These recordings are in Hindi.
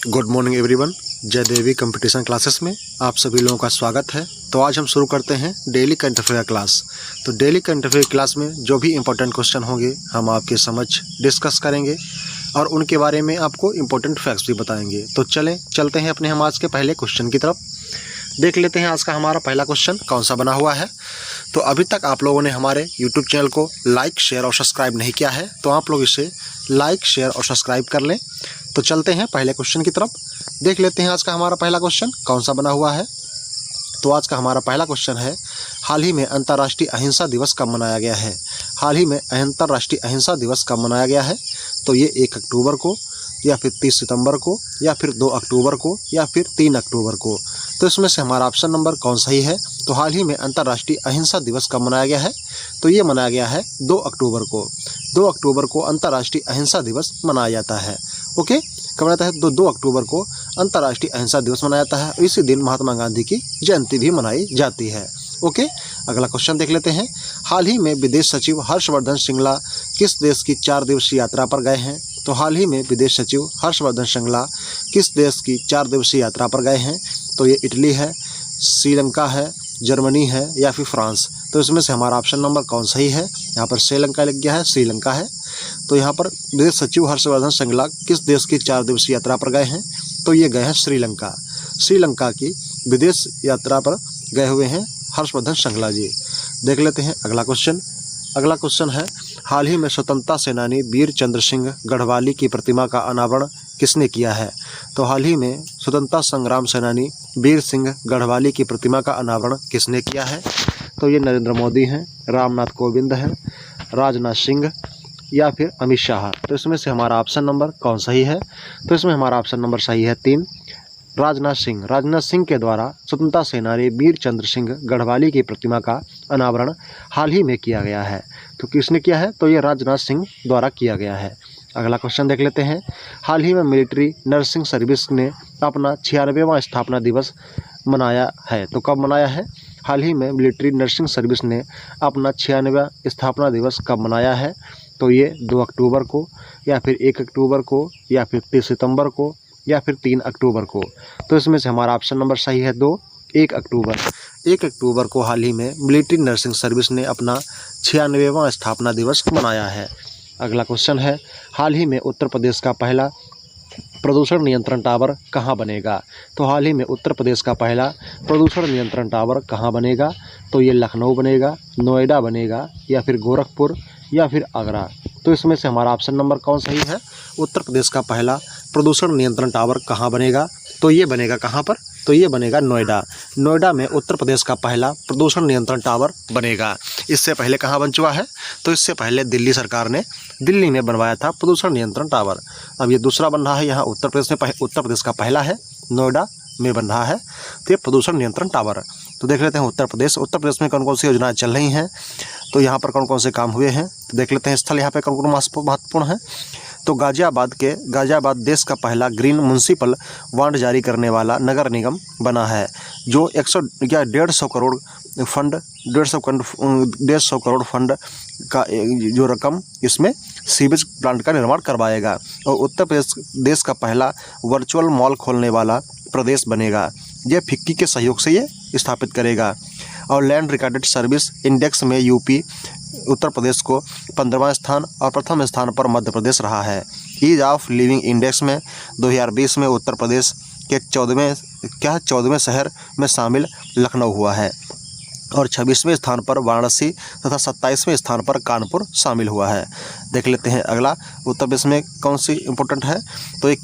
Good morning everyone. जय देवी कंपटीशन क्लासेस में आप सभी लोगों का स्वागत है। तो आज हम शुरू करते हैं डेली करंट अफेयर क्लास। तो डेली करंट अफेयर क्लास में जो भी इम्पोर्टेंट क्वेश्चन होंगे हम आपके समक्ष डिस्कस करेंगे और उनके बारे में आपको इम्पोर्टेंट फैक्ट्स भी बताएंगे। तो चलते हैं अपने हम आज के पहले क्वेश्चन की तरफ। देख लेते हैं आज का हमारा पहला क्वेश्चन कौन सा बना हुआ है। तो अभी तक आप लोगों ने हमारे यूट्यूब चैनल को लाइक, शेयर और सब्सक्राइब नहीं किया है तो आप लोग इसे लाइक, शेयर और सब्सक्राइब कर लें। तो चलते हैं पहले क्वेश्चन की तरफ। देख लेते हैं आज का हमारा पहला क्वेश्चन कौन सा बना हुआ है। तो आज का हमारा पहला क्वेश्चन है, हाल ही में अंतर्राष्ट्रीय अहिंसा दिवस कब मनाया गया है। हाल ही में अंतर्राष्ट्रीय अहिंसा दिवस कब मनाया गया है। तो ये 1 अक्टूबर को या फिर 30 सितंबर को या फिर 2 अक्टूबर को या फिर 3 अक्टूबर को। तो इसमें से हमारा ऑप्शन नंबर कौन सही है। तो हाल ही में अंतर्राष्ट्रीय अहिंसा दिवस कब मनाया गया है। तो ये मनाया गया है 2 अक्टूबर को। 2 अक्टूबर को अंतर्राष्ट्रीय अहिंसा दिवस मनाया जाता है। ओके, कब मनाता है। 2 अक्टूबर को अंतर्राष्ट्रीय अहिंसा दिवस मनाया जाता है। इसी दिन महात्मा गांधी की जयंती भी मनाई जाती है। ओके, अगला क्वेश्चन देख लेते हैं। हाल ही में विदेश सचिव हर्षवर्धन श्रृंगला किस देश की 4 दिवसीय यात्रा पर गए हैं। तो हाल ही में विदेश सचिव हर्षवर्धन श्रृंगला किस देश की 4 दिवसीय यात्रा पर गए हैं। तो ये इटली है, श्रीलंका है, जर्मनी है या फिर फ्रांस। तो इसमें से हमारा ऑप्शन नंबर कौन सही है। यहाँ पर श्रीलंका लिख गया है, श्रीलंका है। तो यहाँ पर विदेश सचिव हर्षवर्धन श्रृंगला किस देश की 4 दिवसीय यात्रा पर गए हैं। तो ये गए हैं श्रीलंका। श्रीलंका की विदेश यात्रा पर गए हुए हैं हर्षवर्धन श्रृंगला जी। देख लेते हैं अगला क्वेश्चन। अगला क्वेश्चन है, हाल ही में स्वतंत्रता सेनानी वीर चंद्र सिंह गढ़वाली की प्रतिमा का अनावरण किसने किया है। तो हाल ही में स्वतंत्रता संग्राम सेनानी वीर सिंह गढ़वाली की प्रतिमा का अनावरण किसने किया है। तो ये नरेंद्र मोदी हैं, रामनाथ कोविंद हैं, राजनाथ सिंह या फिर अमित शाह। तो इसमें से हमारा ऑप्शन नंबर कौन सही है। तो इसमें हमारा ऑप्शन नंबर सही है 3, राजनाथ सिंह। राजनाथ सिंह के द्वारा स्वतंत्रता सेनानी वीर चंद्र सिंह गढ़वाली की प्रतिमा का अनावरण हाल ही में किया गया है। तो किसने किया है। तो ये राजनाथ सिंह द्वारा किया गया है। अगला क्वेश्चन देख लेते हैं। हाल ही में मिलिट्री नर्सिंग सर्विस ने अपना 96वां स्थापना दिवस मनाया है। तो कब मनाया है। हाल ही में मिलिट्री नर्सिंग सर्विस ने अपना 96वां स्थापना दिवस कब मनाया है। तो ये 2 अक्टूबर को या फिर 1 अक्टूबर को या फिर 30 सितंबर को या फिर 3 अक्टूबर को। तो इसमें से हमारा ऑप्शन नंबर सही है 2, 1 अक्टूबर। 1 अक्टूबर को हाल ही में मिलिट्री नर्सिंग सर्विस ने अपना 96वां स्थापना दिवस मनाया है। अगला क्वेश्चन है, हाल ही में उत्तर प्रदेश का पहला प्रदूषण नियंत्रण टावर कहाँ बनेगा। तो हाल ही में उत्तर प्रदेश का पहला प्रदूषण नियंत्रण टावर कहाँ बनेगा। तो ये लखनऊ बनेगा, नोएडा बनेगा या फिर गोरखपुर या फिर आगरा। तो इसमें से हमारा ऑप्शन नंबर कौन सही है। उत्तर प्रदेश का पहला प्रदूषण नियंत्रण टावर कहाँ बनेगा। तो ये बनेगा कहाँ पर। तो ये बनेगा नोएडा। नोएडा में उत्तर प्रदेश का पहला प्रदूषण नियंत्रण टावर बनेगा। इससे पहले कहाँ बन चुका है। तो इससे पहले दिल्ली सरकार ने दिल्ली में बनवाया था प्रदूषण नियंत्रण टावर। अब ये दूसरा बन रहा है यहाँ उत्तर प्रदेश का पहला है, नोएडा में बन रहा है। तो ये प्रदूषण नियंत्रण टावर। तो देख लेते हैं उत्तर प्रदेश में कौन कौन सी योजनाएं चल रही हैं। तो यहाँ पर कौन कौन से काम हुए हैं। तो देख लेते हैं स्थल यहाँ पे कौन कौन महत्वपूर्ण है। तो गाजियाबाद देश का पहला ग्रीन म्युनिसिपल बॉन्ड जारी करने वाला नगर निगम बना है, जो 150 करोड़ फंड 150 करोड़ फंड का जो रकम इसमें सीवेज प्लांट का निर्माण करवाएगा। और उत्तर प्रदेश देश का पहला वर्चुअल मॉल खोलने वाला प्रदेश बनेगा। यह फिक्की के सहयोग से ये स्थापित करेगा। और लैंड रिकॉर्डेड सर्विस इंडेक्स में यूपी उत्तर प्रदेश को 15वां स्थान और प्रथम स्थान पर मध्य प्रदेश रहा है। ईज ऑफ लिविंग इंडेक्स में 2020 में उत्तर प्रदेश के 14वें शहर में शामिल लखनऊ हुआ है और 26वें स्थान पर वाराणसी तथा 27वें स्थान पर कानपुर शामिल हुआ है। देख लेते हैं अगला उत्तर प्रदेश में कौन सी इम्पोर्टेंट है। तो एक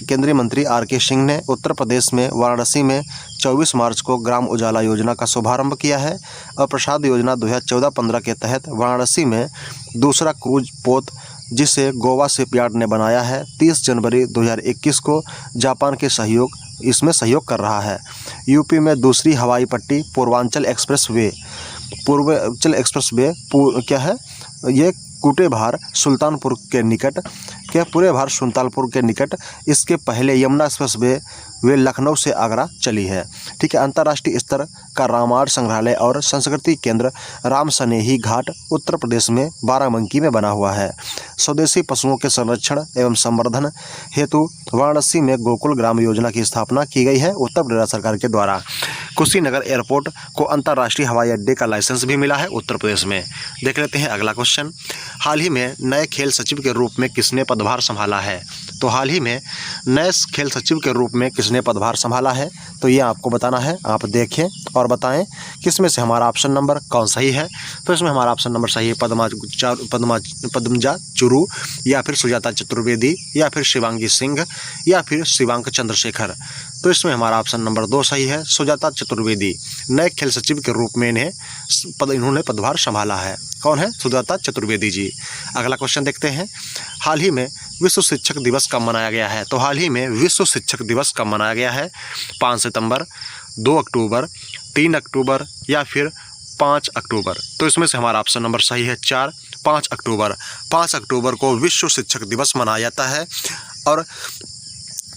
केंद्रीय मंत्री आर.के. सिंह ने उत्तर प्रदेश में वाराणसी में 24 मार्च को ग्राम उजाला योजना का शुभारंभ किया है। और प्रसाद योजना 2014-15 के तहत वाराणसी में दूसरा क्रूज पोत जिसे गोवा शिपयार्ड ने बनाया है 30 जनवरी 2021 को जापान के सहयोग कर रहा है। यूपी में दूसरी हवाई पट्टी पूर्वांचल एक्सप्रेस वे क्या है। ये कुटेभार सुल्तानपुर के निकट, क्या कुटेभार सुल्तानपुर के निकट। इसके पहले यमुना एक्सप्रेसवे वे लखनऊ से आगरा चली है। ठीक है। अंतर्राष्ट्रीय स्तर का रामायण संग्रहालय और संस्कृति केंद्र रामसनेही घाट उत्तर प्रदेश में बाराबंकी में बना हुआ है। स्वदेशी पशुओं के संरक्षण एवं संवर्धन हेतु वाराणसी में गोकुल ग्राम योजना की स्थापना की गई है उत्तर प्रदेश सरकार के द्वारा। कुशीनगर एयरपोर्ट को अंतर्राष्ट्रीय हवाई अड्डे का लाइसेंस भी मिला है उत्तर प्रदेश में। देख लेते हैं अगला क्वेश्चन। हाल ही में नए खेल सचिव के रूप में किसने पदभार संभाला है। तो हाल ही में नए खेल सचिव के रूप में किसने पदभार संभाला है, तो ये आपको बताना है। आप देखें और बताएं किसमें से हमारा ऑप्शन नंबर कौन सही है। तो इसमें हमारा ऑप्शन नंबर सही है पद्मजा चुरू, या फिर सुजाता चतुर्वेदी, या फिर शिवांगी सिंह, या फिर शिवांक चंद्रशेखर। तो इसमें हमारा ऑप्शन नंबर 2 सही है, सुजाता चतुर्वेदी। नए खेल सचिव के रूप में इन्होंने पदभार संभाला है। कौन है? सुजाता चतुर्वेदी जी। अगला क्वेश्चन देखते हैं। हाल ही में विश्व शिक्षक दिवस कब मनाया गया है। तो हाल ही में विश्व शिक्षक दिवस कब मनाया गया है। 5 सितंबर, 2 अक्टूबर, 3 अक्टूबर, या फिर 5 अक्टूबर। तो इसमें से हमारा ऑप्शन नंबर सही है 4, 5 अक्टूबर। 5 अक्टूबर को विश्व शिक्षक दिवस मनाया जाता है। और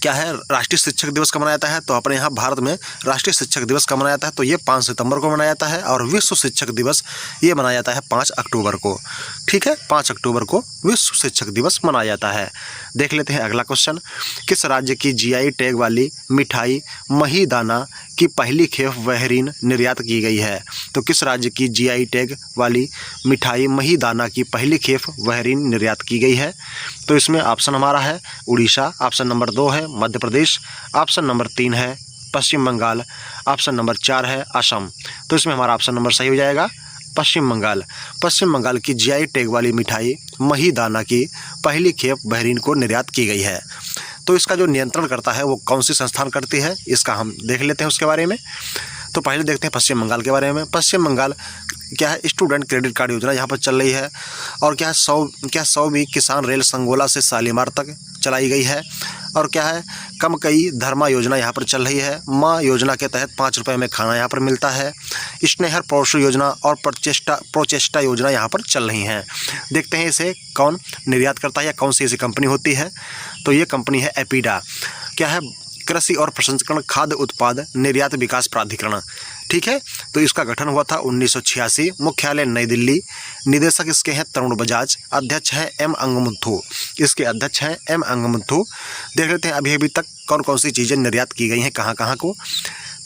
क्या है, राष्ट्रीय शिक्षक दिवस कब मनाया जाता है। तो अपने यहाँ भारत में राष्ट्रीय शिक्षक दिवस कब मनाया जाता है, तो ये 5 सितंबर को मनाया जाता है। और विश्व शिक्षक दिवस ये मनाया जाता है 5 अक्टूबर को। ठीक है, 5 अक्टूबर को विश्व शिक्षक दिवस मनाया जाता है। देख लेते हैं अगला क्वेश्चन। किस राज्य की जीआई टैग वाली मिठाई महीदाना की पहली खेप बहरीन निर्यात की गई है। तो किस राज्य की जीआई टैग वाली मिठाई महीदाना की पहली खेप बहरीन निर्यात की गई है। तो इसमें ऑप्शन हमारा है उड़ीसा, ऑप्शन नंबर 2 है मध्य प्रदेश, ऑप्शन नंबर 3 है पश्चिम बंगाल, ऑप्शन नंबर 4 है असम। तो इसमें हमारा ऑप्शन नंबर सही हो जाएगा पश्चिम बंगाल। पश्चिम बंगाल की जीआई टैग वाली मिठाई महीदाना की पहली खेप बहरीन को निर्यात की गई है। तो इसका जो नियंत्रण करता है वो कौन सी संस्थान करती है, इसका हम देख लेते हैं उसके बारे में। तो पहले देखते हैं पश्चिम बंगाल के बारे में। पश्चिम बंगाल क्या है, स्टूडेंट क्रेडिट कार्ड योजना यहाँ पर चल रही है। और क्या है 100वीं किसान रेल संगोला से शालीमार तक चलाई गई है। और क्या है, कम कई धर्मा योजना यहाँ पर चल रही है। माँ योजना के तहत 5 रुपये में खाना यहाँ पर मिलता है। स्नेहर पौष्टिक योजना और प्रोचेस्टा योजना यहाँ पर चल रही हैं। देखते हैं इसे कौन निर्यात करता है या कौन सी ऐसी कंपनी होती है। तो ये कंपनी है एपीडा। क्या है, कृषि और प्रसंस्करण खाद्य उत्पाद निर्यात विकास प्राधिकरण। ठीक है, तो इसका गठन हुआ था 1986। मुख्यालय नई दिल्ली। निदेशक इसके हैं तरुण बजाज। अध्यक्ष हैं एम अंगमुथु। इसके अध्यक्ष हैं एम अंगमुथु। देख लेते हैं अभी तक कौन कौन सी चीज़ें निर्यात की गई हैं कहाँ कहाँ को।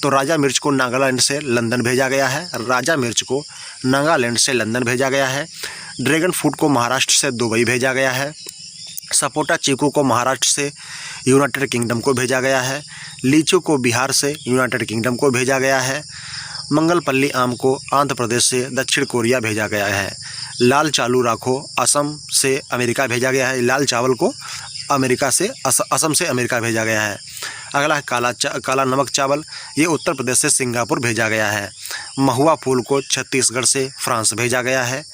तो राजा मिर्च को नागालैंड से लंदन भेजा गया है। राजा मिर्च को नागालैंड से लंदन भेजा गया है। ड्रैगन फ्रूट को महाराष्ट्र से दुबई भेजा गया है। सपोटा चीकू को महाराष्ट्र से यूनाइटेड किंगडम को भेजा गया है। लीचू को बिहार से यूनाइटेड किंगडम को भेजा गया है। मंगलपल्ली आम को आंध्र प्रदेश से दक्षिण कोरिया भेजा गया है। लाल चालू राखो असम से अमेरिका भेजा गया है। लाल चावल को अमेरिका से असम से अमेरिका भेजा गया है। अगला है काला नमक चावल, ये उत्तर प्रदेश से सिंगापुर भेजा गया है। महुआ फूल को छत्तीसगढ़ से फ्रांस भेजा गया है।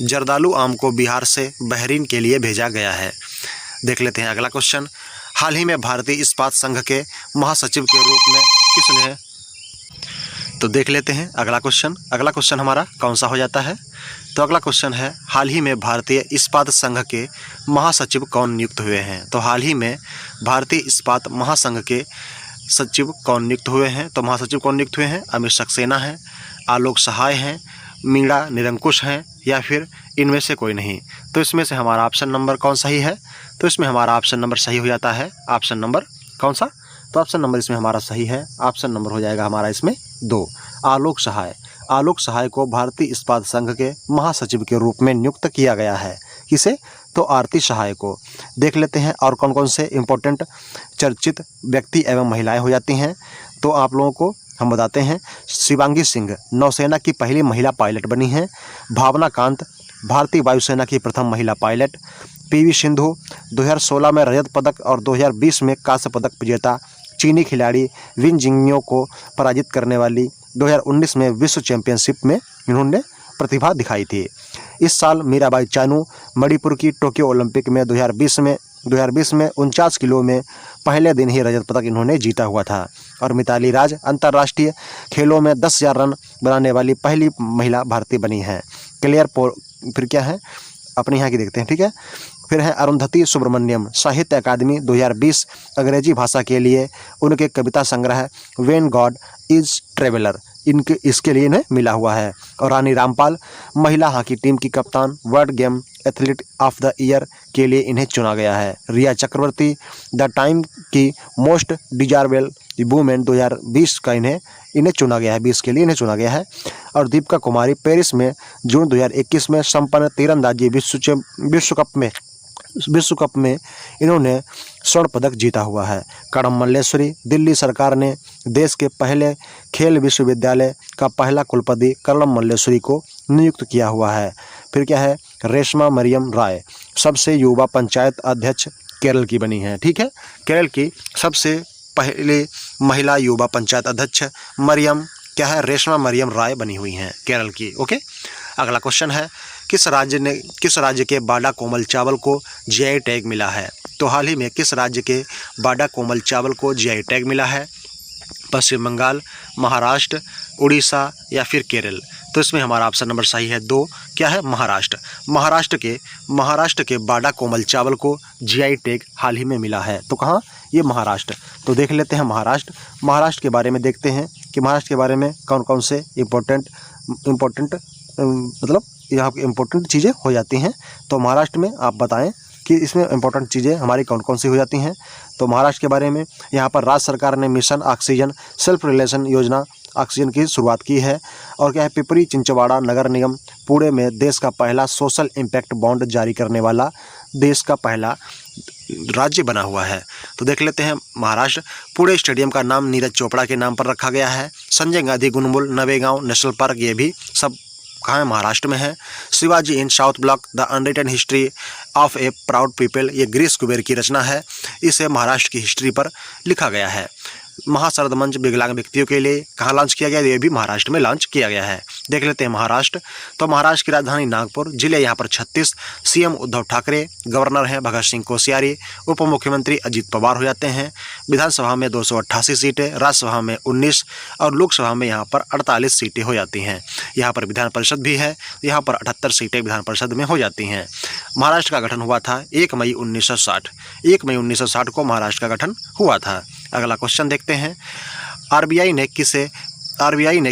जर्दालू आम को बिहार से बहरीन के लिए भेजा गया है। देख लेते हैं अगला क्वेश्चन। हाल ही में भारतीय इस्पात संघ के महासचिव के रूप में किसने। तो देख लेते हैं अगला क्वेश्चन। अगला क्वेश्चन हमारा कौन सा हो जाता है। तो अगला क्वेश्चन है, हाल ही में भारतीय इस्पात संघ के महासचिव कौन नियुक्त हुए हैं। तो हाल ही में भारतीय इस्पात महासंघ के सचिव कौन नियुक्त हुए हैं। तो महासचिव कौन नियुक्त हुए हैं, अमित सक्सेना हैं, आलोक सहाय हैं, मीणा निरंकुश हैं, या फिर इनमें से कोई नहीं। तो इसमें से हमारा ऑप्शन नंबर कौन सही है। तो इसमें हमारा ऑप्शन नंबर सही हो जाता है ऑप्शन नंबर कौन सा। तो ऑप्शन नंबर इसमें हमारा सही है। ऑप्शन नंबर हो जाएगा हमारा इसमें 2, आलोक सहाय। आलोक सहाय को भारतीय इस्पात संघ के महासचिव के रूप में नियुक्त किया गया है। किसे, तो आरती सहाय को। देख लेते हैं और कौन कौन से इम्पोर्टेंट चर्चित व्यक्ति एवं महिलाएं हो जाती हैं। तो आप लोगों को हम बताते हैं। शिवांगी सिंह नौसेना की पहली महिला पायलट बनी हैं। भावना कांत भारतीय वायुसेना की प्रथम महिला पायलट। पीवी सिंधु 2016 में रजत पदक और 2020 में कांस्य पदक विजेता चीनी खिलाड़ी विन जिंगियो को पराजित करने वाली 2019 में विश्व चैंपियनशिप में इन्होंने प्रतिभा दिखाई थी। इस साल मीराबाई चानू मणिपुर की टोक्यो ओलंपिक में 2020 में 49 किलो में पहले दिन ही रजत पदक इन्होंने जीता हुआ था। और मिताली राज अंतर्राष्ट्रीय खेलों में 10,000 रन बनाने वाली पहली महिला भारतीय बनी है। फिर क्या है, अपने यहाँ की देखते हैं, ठीक है। फिर है अरुंधति सुब्रमण्यम, साहित्य अकादमी 2020 अंग्रेजी भाषा के लिए उनके कविता संग्रह व्हेन गॉड इज ट्रेवलर, इनके इसके लिए इन्हें मिला हुआ है। और रानी रामपाल महिला हॉकी टीम की कप्तान world game athlete of the year के लिए इन्हें चुना गया है। रिया चक्रवर्ती द टाइम की मोस्ट डिजायरेबल वुमेन 2020 का इन्हें चुना गया है, 20 के लिए इन्हें चुना गया है। और दीपिका कुमारी पेरिस में जून 2021 में संपन्न तीरंदाजी विश्व कप में इन्होंने स्वर्ण पदक जीता हुआ है। कड़म मल्लेश्वरी, दिल्ली सरकार ने देश के पहले खेल विश्वविद्यालय का पहला कुलपति कड़म मल्लेश्वरी को नियुक्त किया हुआ है। फिर क्या है, रेशमा मरियम राय सबसे युवा पंचायत अध्यक्ष केरल की बनी है, ठीक है। केरल की सबसे पहले महिला युवा पंचायत अध्यक्ष रेशमा मरियम राय बनी हुई हैं केरल की। ओके, अगला क्वेश्चन है, किस राज्य के बाड़ा कोमल चावल को जीआई टैग मिला है? तो हाल ही में किस राज्य के बाड़ा कोमल चावल को जीआई टैग मिला है? पश्चिम बंगाल, महाराष्ट्र, उड़ीसा या फिर केरल? तो इसमें हमारा ऑप्शन नंबर सही है 2, क्या है, महाराष्ट्र। महाराष्ट्र के बाड़ा कोमल चावल को जीआई टैग हाल ही में मिला है। तो कहाँ, ये महाराष्ट्र। तो देख लेते हैं महाराष्ट्र के बारे में देखते हैं कि महाराष्ट्र के बारे में कौन कौन से इम्पोर्टेंट मतलब यहाँ की इम्पोर्टेंट चीज़ें हो जाती हैं। तो महाराष्ट्र में आप बताएं कि इसमें इम्पोर्टेंट चीज़ें हमारी कौन कौन सी हो जाती हैं। तो महाराष्ट्र के बारे में यहाँ पर राज्य सरकार ने मिशन ऑक्सीजन सेल्फ रिलेशन योजना ऑक्सीजन की शुरुआत की है। और क्या है, पिपरी चिंचवाड़ा नगर निगम पुणे में देश का पहला सोशल इम्पैक्ट बॉन्ड जारी करने वाला देश का पहला राज्य बना हुआ है। तो देख लेते हैं महाराष्ट्र। पुणे स्टेडियम का नाम नीरज चोपड़ा के नाम पर रखा गया है। संजय गांधी गुनमुल नवेगांव नेशनल पार्क, ये भी सब कहाँ है, महाराष्ट्र में है। Shivaji in South Block the unwritten history of a proud people, ये ग्रीस कुबेर की रचना है। इसे महाराष्ट्र की हिस्ट्री पर लिखा गया है। महाशरद मंच विकलांग व्यक्तियों के लिए कहाँ लॉन्च किया गया, ये भी महाराष्ट्र में लॉन्च किया गया है। देख लेते हैं महाराष्ट्र। तो महाराष्ट्र की राजधानी नागपुर, जिले यहाँ पर 36, सीएम उद्धव ठाकरे, गवर्नर हैं भगत सिंह कोश्यारी, उप मुख्यमंत्री अजित पवार हो जाते हैं। विधानसभा में 288 सीटें, राज्यसभा में 19 और लोकसभा में यहाँ पर 48 सीटें हो जाती हैं। यहाँ पर विधान परिषद भी है, यहाँ पर 78 सीटें विधान परिषद में हो जाती हैं। महाराष्ट्र का गठन हुआ था 1 मई 1960, 1 मई 1960 को महाराष्ट्र का गठन हुआ था। अगला क्वेश्चन देखते हैं, आरबीआई ने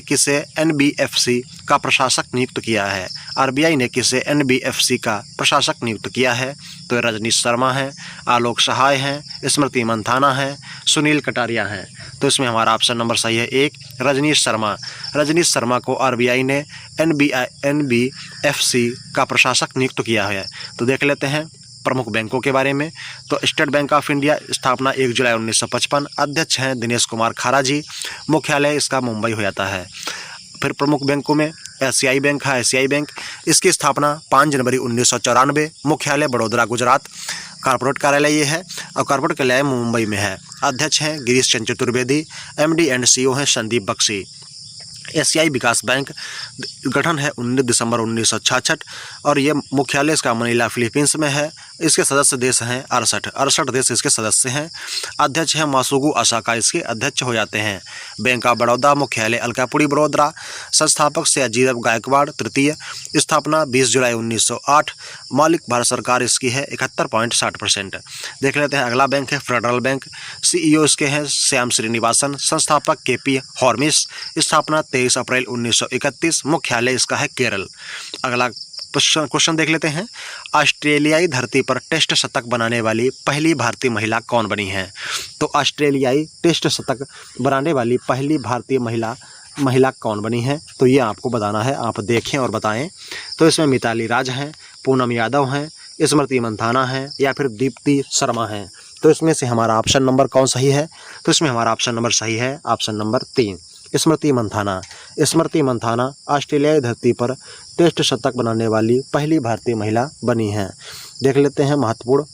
किसे एनबीएफसी का प्रशासक नियुक्त किया है? आरबीआई ने किसे एनबीएफसी का प्रशासक नियुक्त किया है? तो रजनीश शर्मा हैं, आलोक सहाय हैं, स्मृति मंथाना हैं, सुनील कटारिया हैं। तो इसमें हमारा ऑप्शन नंबर सही है 1, रजनीश शर्मा। रजनीश शर्मा को आरबीआई ने एनबीएफसी का प्रशासक नियुक्त किया है। तो देख लेते हैं प्रमुख बैंकों के बारे में। तो स्टेट बैंक ऑफ इंडिया स्थापना 1 जुलाई 1955, अध्यक्ष हैं दिनेश कुमार खारा जी, मुख्यालय इसका मुंबई हो जाता है। फिर प्रमुख बैंकों में एशियाई बैंक है, एशियाई बैंक, इसकी स्थापना 5 जनवरी 1994, मुख्यालय बड़ौदा गुजरात, कॉर्पोरेट कार्यालय ये है और कॉर्पोरेट कार्यालय मुंबई में है। अध्यक्ष हैं Girish Chandra Chaturvedi, MD and CEO हैं संदीप बख्शी। एशियाई विकास बैंक गठन है 19 दिसंबर 1966 और ये मुख्यालय इसका मनीला फिलीपींस में है। इसके सदस्य देश हैं 68 देश इसके सदस्य हैं। अध्यक्ष हैं मासुगु असाका, इसके अध्यक्ष हो जाते हैं। बैंक ऑफ बड़ौदा मुख्यालय अलकापुरी बड़ोदरा, संस्थापक से अजीत गायकवाड़ तृतीय, स्थापना 20 जुलाई 1908, मालिक भारत सरकार इसकी है 71.60%। देख लेते हैं अगला बैंक है फेडरल बैंक, सीईओ इसके हैं श्याम श्रीनिवासन, संस्थापक केपी हॉर्मिस, स्थापना 23 अप्रैल 1931, मुख्यालय इसका है केरल। अगला क्वेश्चन देख लेते हैं, ऑस्ट्रेलियाई धरती पर टेस्ट शतक बनाने वाली पहली भारतीय महिला कौन बनी है? तो ऑस्ट्रेलियाई टेस्ट शतक बनाने वाली पहली भारतीय महिला कौन बनी है? तो ये आपको बताना है, आप देखें और बताएं। तो इसमें मिताली राज हैं, पूनम यादव हैं, स्मृति मंथाना हैं या फिर दीप्ति शर्मा हैं। तो इसमें से हमारा ऑप्शन नंबर कौन सही है? तो इसमें हमारा ऑप्शन नंबर सही है ऑप्शन नंबर 3, स्मृति मंथाना। स्मृति मंथाना ऑस्ट्रेलियाई धरती पर टेस्ट शतक बनाने वाली पहली भारतीय महिला बनी हैं। देख लेते हैं महत्वपूर्ण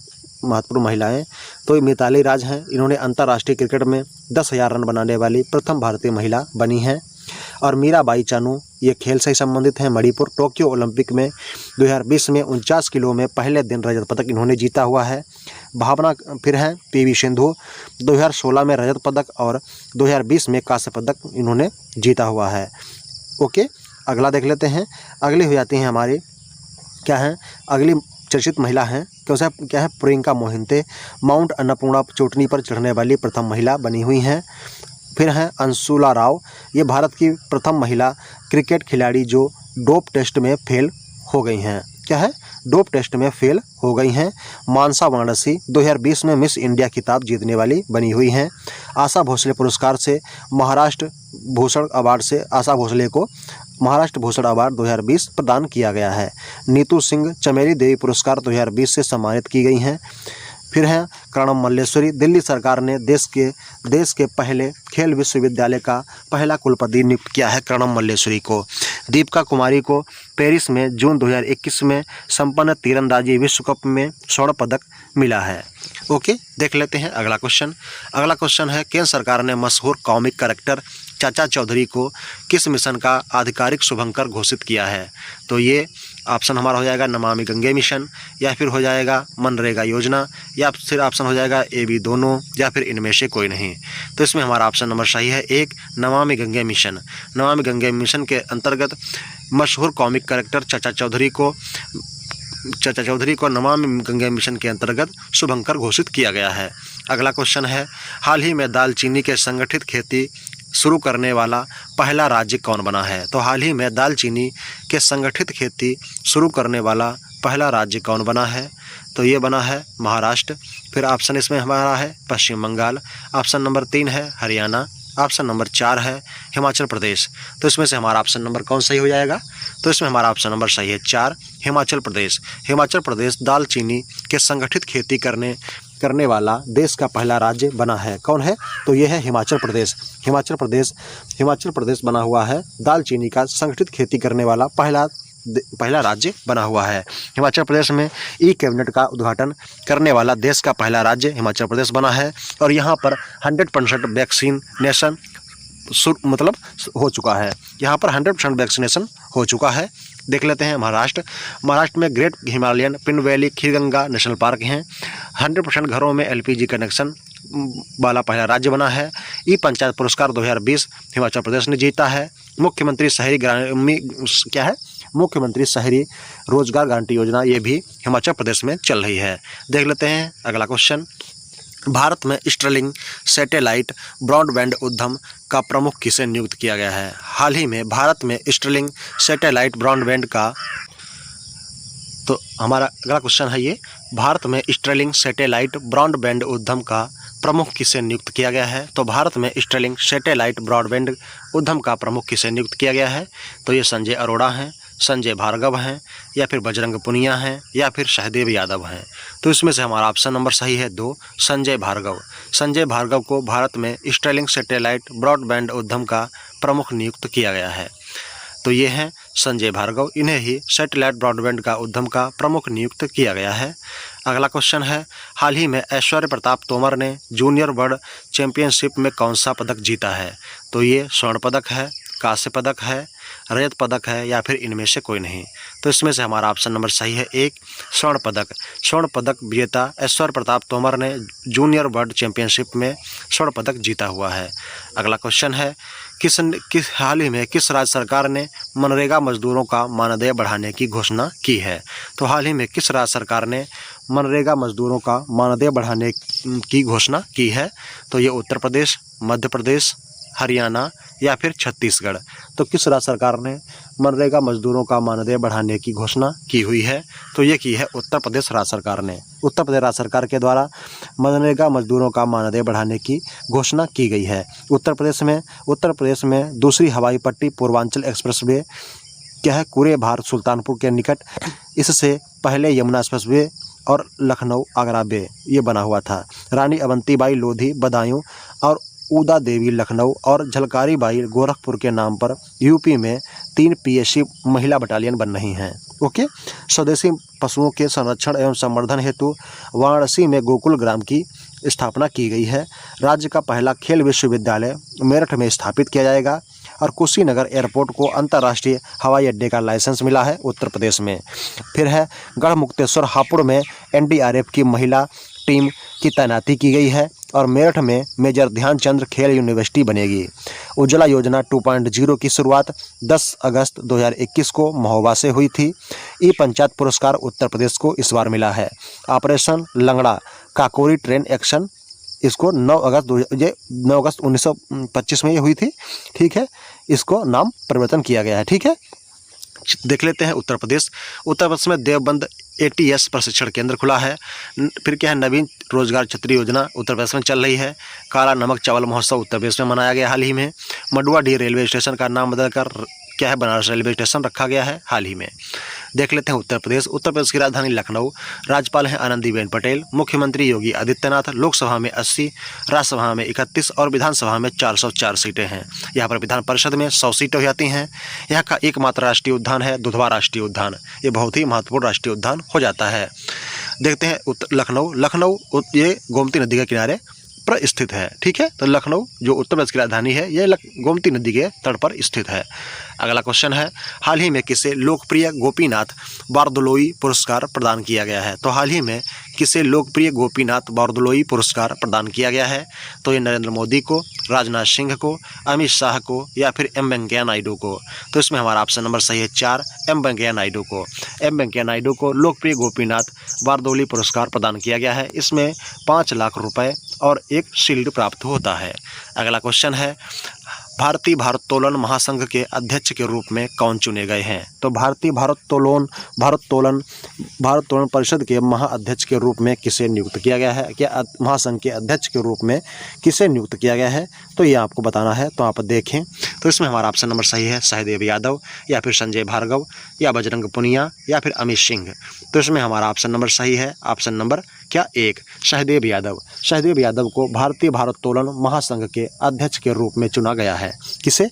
महिलाएं। तो मिताली राज हैं, इन्होंने अंतर्राष्ट्रीय क्रिकेट में 10,000 रन बनाने वाली प्रथम भारतीय महिला बनी हैं। और मीराबाई चानू ये खेल से संबंधित हैं, मणिपुर। टोक्यो ओलंपिक में 2020 में 49 किलो में पहले दिन रजत पदक इन्होंने जीता हुआ है। भावना फिर हैं पीवी सिंधु, 2016 में रजत पदक और 2020 में कांस्य पदक इन्होंने जीता हुआ है। ओके, अगला देख लेते हैं। अगली हो जाती हैं हमारी क्या है, अगली चर्चित महिला हैं क्या है, प्रियंका मोहिते, माउंट अन्नपूर्णा चोटी पर चढ़ने वाली प्रथम महिला बनी हुई हैं। फिर हैं अंशुला राव, ये भारत की प्रथम महिला क्रिकेट खिलाड़ी जो डोप टेस्ट में फेल हो गई हैं। क्या है, डोप टेस्ट में फेल हो गई हैं। मानसा वाराणसी 2020 में मिस इंडिया खिताब जीतने वाली बनी हुई हैं। आशा भोसले पुरस्कार से महाराष्ट्र भूषण अवार्ड से आशा भोसले को महाराष्ट्र भूषण अवार्ड 2020 प्रदान किया गया है। नीतू सिंह चमेली देवी पुरस्कार 2020 से सम्मानित की गई हैं। फिर हैं कर्णम मल्लेश्वरी, दिल्ली सरकार ने देश के पहले खेल विश्वविद्यालय का पहला कुलपति नियुक्त किया है कर्णम मल्लेश्वरी को। दीपिका कुमारी को पेरिस में जून 2021 में संपन्न तीरंदाजी विश्व कप में स्वर्ण पदक मिला है। ओके, देख लेते हैं अगला क्वेश्चन। अगला क्वेश्चन है, केंद्र सरकार ने मशहूर कॉमिक कैरेक्टर चाचा चौधरी को किस मिशन का आधिकारिक शुभंकर घोषित किया है? तो ये ऑप्शन हमारा हो जाएगा नमामि गंगे मिशन, या फिर हो जाएगा मनरेगा योजना, या फिर ऑप्शन हो जाएगा ए बी दोनों, या फिर इनमें से कोई नहीं। तो इसमें हमारा ऑप्शन नंबर सही है एक, नमामि गंगे मिशन। नमामि गंगे मिशन के अंतर्गत मशहूर कॉमिक कैरेक्टर चाचा चौधरी को नमामि गंगे मिशन के अंतर्गत शुभंकर घोषित किया गया है। अगला क्वेश्चन है, हाल ही में दालचीनी के संगठित खेती शुरू करने वाला पहला राज्य कौन बना है? तो हाल ही में दालचीनी के संगठित खेती शुरू करने वाला पहला राज्य कौन बना है? तो ये बना है महाराष्ट्र। फिर ऑप्शन इसमें हमारा है पश्चिम बंगाल, ऑप्शन नंबर 3 है हरियाणा, ऑप्शन नंबर 4 है हिमाचल प्रदेश। तो इसमें से हमारा ऑप्शन नंबर कौन सही हो जाएगा? तो इसमें हमारा ऑप्शन नंबर सही है 4, हिमाचल प्रदेश। हिमाचल प्रदेश दालचीनी के संगठित खेती करने वाला देश का पहला राज्य बना है। कौन है? तो ये है हिमाचल प्रदेश। हिमाचल प्रदेश बना हुआ है दालचीनी का संगठित खेती करने वाला पहला राज्य बना हुआ है। हिमाचल प्रदेश में ई कैबिनेट का उद्घाटन करने वाला देश का पहला राज्य हिमाचल प्रदेश बना है, और यहाँ पर 100% वैक्सीनेशन मतलब हो चुका है। यहाँ पर 100% वैक्सीनेशन हो चुका है। देख लेते हैं महाराष्ट्र में great Himalayan pin valley Kheerganga national park हैं। 100% घरों में LPG कनेक्शन वाला पहला राज्य बना है। ई पंचायत पुरस्कार 2020 हिमाचल प्रदेश ने जीता है। मुख्यमंत्री शहरी रोजगार गारंटी योजना ये भी हिमाचल प्रदेश में चल रही है। देख लेते हैं अगला क्वेश्चन। भारत में स्टर्लिंग सैटेलाइट ब्रॉडबैंड उद्यम का प्रमुख किसे नियुक्त किया गया है? हाल ही में भारत में स्टर्लिंग सैटेलाइट ब्रॉडबैंड का, तो हमारा अगला क्वेश्चन है ये, भारत में स्टर्लिंग सैटेलाइट ब्रॉडबैंड उद्यम का प्रमुख किसे नियुक्त किया गया है? तो भारत में स्टर्लिंग सैटेलाइट ब्रॉडबैंड उद्यम का प्रमुख किसे नियुक्त किया गया है? तो ये संजय अरोड़ा हैं, संजय भार्गव हैं, या फिर बजरंग पुनिया हैं, या फिर सहदेव यादव हैं। तो इसमें से हमारा ऑप्शन नंबर सही है 2, संजय भार्गव। संजय भार्गव को भारत में स्टर्लिंग सैटेलाइट ब्रॉडबैंड उद्यम का प्रमुख नियुक्त किया गया है। तो ये हैं संजय भार्गव, इन्हें ही सैटेलाइट ब्रॉडबैंड का उद्यम का प्रमुख नियुक्त किया गया है। अगला क्वेश्चन है, हाल ही में ऐश्वर्य प्रताप तोमर ने जूनियर वर्ल्ड चैंपियनशिप में कौन सा पदक जीता है? तो ये स्वर्ण पदक है, कांस्य पदक है, रजत पदक है, या फिर इनमें से कोई नहीं। तो इसमें से हमारा ऑप्शन नंबर सही है 1, स्वर्ण पदक। स्वर्ण पदक विजेता ऐश्वर्य प्रताप तोमर ने जूनियर वर्ल्ड चैंपियनशिप में स्वर्ण पदक जीता हुआ है। अगला क्वेश्चन है, हाल ही में किस राज्य सरकार ने मनरेगा मजदूरों का मानदेय बढ़ाने की घोषणा की है? तो हाल ही में किस राज्य सरकार ने मनरेगा मजदूरों का मानदेय बढ़ाने की घोषणा की है? तो ये उत्तर प्रदेश, मध्य प्रदेश, हरियाणा, या फिर छत्तीसगढ़। तो किस राज्य सरकार ने मनरेगा मजदूरों का मानदेय बढ़ाने की घोषणा की हुई है? तो ये की है उत्तर प्रदेश राज्य सरकार ने। उत्तर प्रदेश राज्य सरकार के द्वारा मनरेगा मजदूरों का मानदेय बढ़ाने की घोषणा की गई है। उत्तर प्रदेश में दूसरी हवाई पट्टी पूर्वांचल एक्सप्रेसवे क्या है, कुरे भार सुल्तानपुर के निकट। इससे पहले यमुना एक्सप्रेसवे और लखनऊ आगरा वे ये बना हुआ था। रानी अवंतीबाई लोधी बदायूं और उदा देवी लखनऊ और झलकारी बाई गोरखपुर के नाम पर यूपी में 3 PSC महिला बटालियन बन रही हैं। ओके, स्वदेशी पशुओं के संरक्षण एवं संवर्धन हेतु वाराणसी में गोकुल ग्राम की स्थापना की गई है। राज्य का पहला खेल विश्वविद्यालय मेरठ में स्थापित किया जाएगा, और कुशीनगर एयरपोर्ट को अंतर्राष्ट्रीय हवाई अड्डे का लाइसेंस मिला है उत्तर प्रदेश में। फिर है गढ़मुक्तेश्वर हापुड़ में NDRF की महिला टीम की तैनाती की गई है, और मेरठ में मेजर ध्यानचंद खेल यूनिवर्सिटी बनेगी। उज्ज्वला योजना 2.0 की शुरुआत 10 अगस्त 2021 को महोबा से हुई थी। ई पंचायत पुरस्कार उत्तर प्रदेश को इस बार मिला है। ऑपरेशन लंगड़ा काकोरी ट्रेन एक्शन, इसको 9 अगस्त 1925 में ये हुई थी। ठीक है, इसको नाम परिवर्तन किया गया है। ठीक है, देख लेते हैं उत्तर प्रदेश। उत्तर प्रदेश में देवबंद ATS प्रशिक्षण केंद्र खुला है। फिर क्या है, नवीन रोजगार छतरी योजना उत्तर प्रदेश में चल रही है। काला नमक चावल महोत्सव उत्तर प्रदेश में मनाया गया हाल ही में। मडुआडीह रेलवे स्टेशन का नाम बदलकर क्या है, बनारस रेलवे स्टेशन रखा गया है हाल ही में। देख लेते हैं उत्तर प्रदेश। उत्तर प्रदेश की राजधानी लखनऊ। राज्यपाल हैं आनंदीबेन पटेल। मुख्यमंत्री योगी आदित्यनाथ। लोकसभा में 80, राज्यसभा में 31 और विधानसभा में 404 सीटें हैं। यहाँ पर विधान परिषद में 100 सीटें हो जाती हैं। यहाँ का एकमात्र राष्ट्रीय उद्यान है दुधवा राष्ट्रीय उद्यान। ये बहुत ही महत्वपूर्ण राष्ट्रीय उद्यान हो जाता है। देखते हैं लखनऊ ये गोमती नदी के किनारे पर स्थित है। ठीक है, तो लखनऊ जो उत्तर प्रदेश की राजधानी है, ये गोमती नदी के तट पर स्थित है। अगला क्वेश्चन है, हाल ही में किसे लोकप्रिय गोपीनाथ बारदोलोई पुरस्कार प्रदान किया गया है? तो हाल ही में किसे लोकप्रिय गोपीनाथ बारदोलोई पुरस्कार प्रदान किया गया है? तो ये नरेंद्र मोदी को, राजनाथ सिंह को, अमित शाह को या फिर एम वेंकैया नायडू को? तो इसमें हमारा ऑप्शन नंबर सही है 4, एम वेंकैया नायडू को। एम वेंकैया नायडू को लोकप्रिय गोपीनाथ बारदोली पुरस्कार प्रदान किया गया है। इसमें 5 लाख रुपए और एक शील्ड प्राप्त होता है। अगला क्वेश्चन है, भारतीय भारोत्तोलन महासंघ के अध्यक्ष के रूप में कौन चुने गए हैं? तो भारतीय भारोत्तोलन परिषद के महाअध्यक्ष के रूप में किसे नियुक्त किया गया है? क्या महासंघ के अध्यक्ष के रूप में किसे नियुक्त किया गया है? तो ये आपको बताना है, तो आप देखें। तो इसमें हमारा ऑप्शन नंबर सही है सहदेव यादव या फिर संजय भार्गव या बजरंग पुनिया या फिर अमित सिंह। तो इसमें हमारा ऑप्शन नंबर सही है, ऑप्शन नंबर क्या 1, सहदेव यादव। सहदेव यादव को भारतीय भारोत्तोलन महासंघ के अध्यक्ष के रूप में चुना गया है। किसे?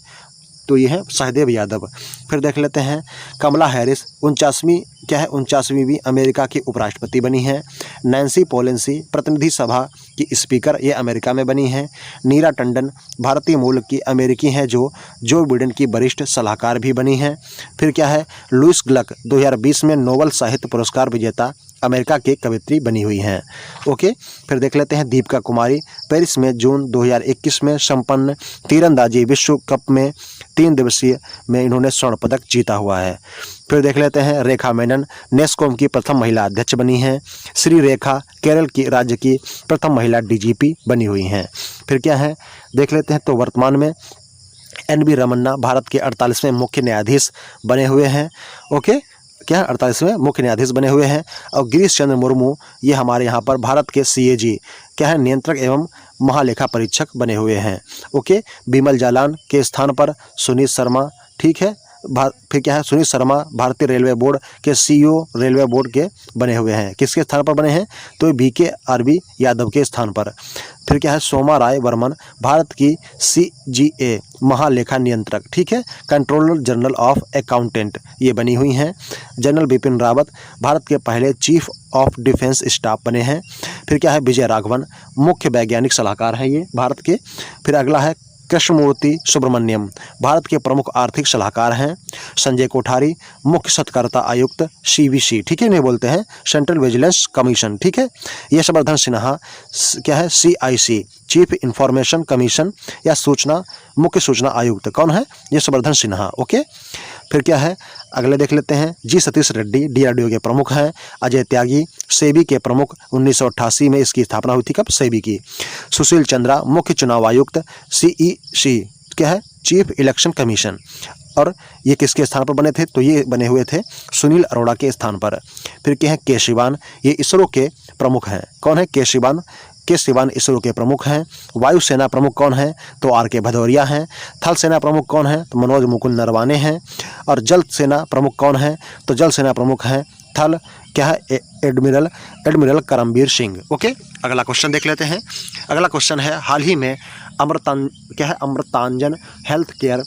तो ये है सहदेव यादव। फिर देख लेते हैं, कमला हैरिस 49वीं अमेरिका की उपराष्ट्रपति बनी हैं। नैन्सी पेलोसी प्रतिनिधि सभा की स्पीकर, ये अमेरिका में बनी हैं। नीरा टंडन भारतीय मूल की अमेरिकी हैं जो बिडेन की वरिष्ठ सलाहकार भी बनी हैं। फिर क्या है, लुइस ग्लक 2020 में नोबेल साहित्य पुरस्कार विजेता अमेरिका की कवयित्री बनी हुई हैं। ओके, फिर देख लेते हैं, दीपिका कुमारी पेरिस में जून 2021 में संपन्न तीरंदाजी विश्व कप में 3 दिवसीय में इन्होंने स्वर्ण पदक जीता हुआ है। फिर देख लेते हैं, रेखा मेनन नेस्कॉम की प्रथम महिला अध्यक्ष बनी हैं। श्री रेखा केरल की राज्य की प्रथम महिला DGP बनी हुई हैं। फिर क्या है, देख लेते हैं, तो वर्तमान में NV रमन्ना भारत के 48वें मुख्य न्यायाधीश बने हुए हैं। ओके, क्या है, 48वें मुख्य न्यायाधीश बने हुए हैं। और गिरीश चंद्र मुर्मू ये हमारे यहाँ पर भारत के CAG क्या है, नियंत्रक एवं महालेखा परीक्षक बने हुए हैं। ओके, बिमल जालान के स्थान पर सुनीत शर्मा। ठीक है, फिर क्या है, सुनीत शर्मा भारतीय रेलवे बोर्ड के CEO रेलवे बोर्ड के बने हुए हैं। किसके स्थान पर बने हैं? तो VKRB यादव के स्थान पर। फिर क्या है, सोमा राय वर्मन भारत की CGA महालेखा नियंत्रक, ठीक है, कंट्रोलर जनरल ऑफ अकाउंटेंट ये बनी हुई हैं। जनरल बिपिन रावत भारत के पहले चीफ ऑफ डिफेंस स्टाफ बने हैं। फिर क्या है, विजय राघवन मुख्य वैज्ञानिक सलाहकार हैं ये भारत के। फिर अगला है, कृष्णमूर्ति सुब्रमण्यम भारत के प्रमुख आर्थिक सलाहकार हैं। संजय कोठारी मुख्य सत्कर्ता आयुक्त CVC, ठीक है, नहीं बोलते हैं सेंट्रल विजिलेंस कमीशन। ठीक है, यशवर्धन सिन्हा क्या है, CIC चीफ इंफॉर्मेशन कमीशन या मुख्य सूचना आयुक्त कौन है? यशवर्धन सिन्हा। ओके, फिर क्या है, अगले देख लेते हैं, G सतीश रेड्डी DRDO के प्रमुख हैं। अजय त्यागी सेबी के प्रमुख, 1988 में इसकी स्थापना हुई थी। कब? सेबी की। सुशील चंद्रा मुख्य चुनाव आयुक्त CEC क्या है, चीफ इलेक्शन कमीशन। और ये किसके स्थान पर बने थे? तो ये बने हुए थे सुनील अरोड़ा के स्थान पर। फिर क्या है, के शिवान ये इसरो के प्रमुख हैं। कौन है? के शिवान इसरो के प्रमुख हैं। वायुसेना प्रमुख कौन है? तो RK भदौरिया हैं। थल सेना प्रमुख कौन है? तो मनोज मुकुंद नरवाने हैं। और जल सेना प्रमुख कौन है? तो जल सेना प्रमुख हैं थल क्या है, एडमिरल करमबीर सिंह। ओके, अगला क्वेश्चन देख लेते हैं। अगला क्वेश्चन है, हाल ही में अमृतांजन हेल्थ केयर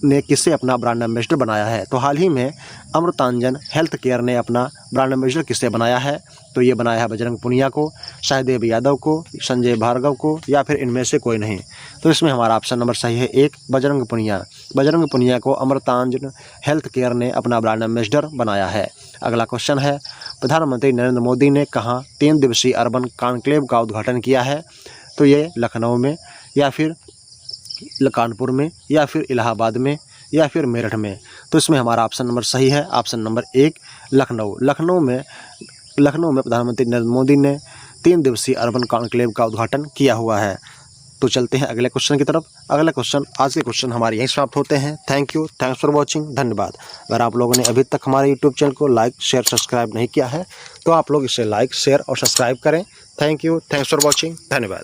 ने किसे अपना ब्रांड एम्बेसडर बनाया है? तो हाल ही में अमृतांजन हेल्थ केयर ने अपना ब्रांड एम्बेसडर किसे बनाया है? तो ये बनाया है बजरंग पुनिया को, सहदेव यादव को, संजय भार्गव को या फिर इनमें से कोई नहीं। तो इसमें हमारा ऑप्शन नंबर सही है 1, बजरंग पुनिया को अमृतांजन हेल्थ केयर ने अपना ब्रांड एम्बेसडर बनाया है। अगला क्वेश्चन है, प्रधानमंत्री नरेंद्र मोदी ने कहाँ 3 दिवसीय अर्बन कॉन्क्लेव का उद्घाटन किया है? तो ये लखनऊ में या फिर कानपुर में, या फिर इलाहाबाद में, या फिर मेरठ में? तो इसमें हमारा ऑप्शन नंबर सही है, ऑप्शन नंबर 1 लखनऊ। लखनऊ में प्रधानमंत्री नरेंद्र मोदी ने 3 दिवसीय अर्बन कॉन्क्लेव का उद्घाटन किया हुआ है। तो चलते हैं अगले क्वेश्चन की तरफ। अगला क्वेश्चन, आज के क्वेश्चन हमारे यहीं समाप्त होते हैं। Thank you, thanks for watching, धन्यवाद। अगर आप लोगों ने अभी तक हमारे यूट्यूब चैनल को लाइक, शेयर, सब्सक्राइब नहीं किया है तो आप लोग इसे लाइक, शेयर और सब्सक्राइब करें। Thank you, thanks for watching, धन्यवाद।